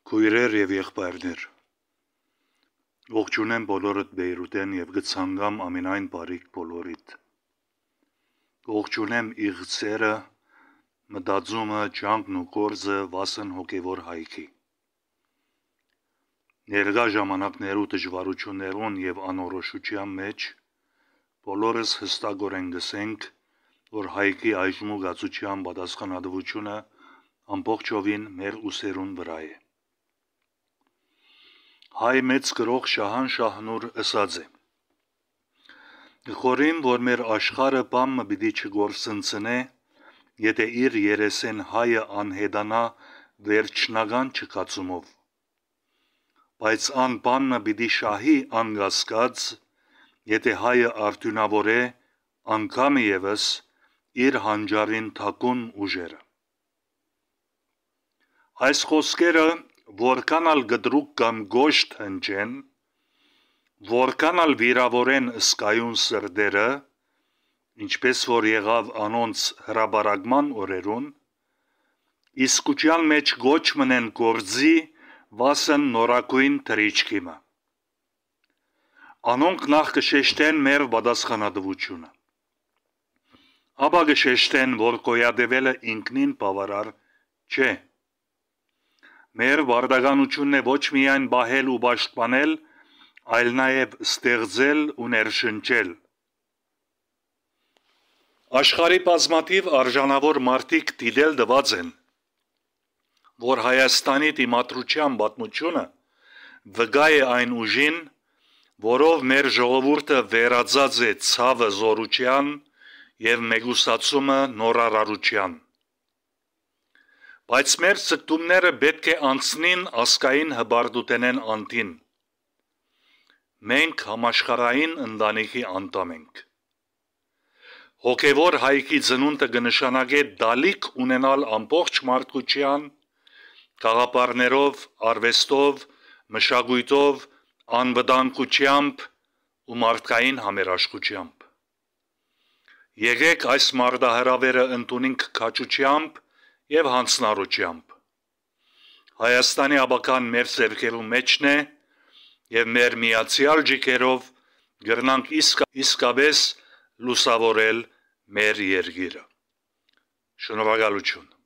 Քույրեր եւ եղբայրներ, ողջունեմ բոլորդ Բեյրութեն եւ գցանգամ ամենայն բարիք բոլորիդ։ Ողջունեմ իղձերը, մտածումը, ջանքն ու գործը վասն հոգևոր հայքի։ Ներկա ժամանակներու դժվարություններուն եւ անորոշության մեջ բոլորս հստակորեն գսենք, որ հայքի այժմու գացության պատասխանատվությունը ամբողջովին մեր ուսերուն վրա է։ Հայ մեծ գրող Շահան Շահնուր ըսած է. Խորին, որ մեր աշխարը բամը պիտի չգործընծնե, եթե իր երեսեն հայը անհետանա վերջնական չկացումով, բայց ան բամը պիտի շահի անգասկած, եթե հայը արդյունավոր է, անգամ ևս իր հանջարին թակուն ուժերը։ Այս խոսքերը որքան ալ գդրուկ կամ գոշտ հնչեն, որքան ալ վիրավորեն ըսկայուն սրդերը, ինչպես որ եղավ անոնց հրաբարակման օրերուն, իսկության մեջ գոչ մնեն գործի վասն նորակույն թրիչքիմը։ Անոնք նախ կշեշտեն մեր պատասխանատվությունը, ապա կշեշտեն, որ գոյատևելը ինքնին բավարար չէ։ Մեր վարդականությունն է ոչ միայն պահել ու պաշտպանել, այլ նաև ստեղծել ու ներշնչել։ Աշխարհի բազմաթիվ արժանավոր մարդիկ դիտել տված են, որ Հայաստանի դիմադրության պատմությունը վկա է այն ուժին, որով մեր ժողովուրդը վերածած է ցավը զորության եւ մեկուսացումը նորարարության։ Բայց մեր ցկտումները պետք է անցնին ասկային հբարտութենեն անտին։ Մենք համաշխարհային ընտանիքի անդամ ենք։ Հոգևոր հայքի ծնունդը կնշանակե դալիք ունենալ ամբողջ մարդկության, գաղափարներով, արվեստով, մշակույթով, անվտանգությամբ ու մարդկային համերաշխությամբ։ Եկեք այս մարտահրավերը ընդունենք քաջությամբ եւ հանձնառությամբ։ Հայաստանի ապագան մեր ձեռքերու մեջն է եւ մեր միացյալ ջիքերով գրնանք իսկապես լուսավորել մեր երկիրը։ Շնորհակալություն։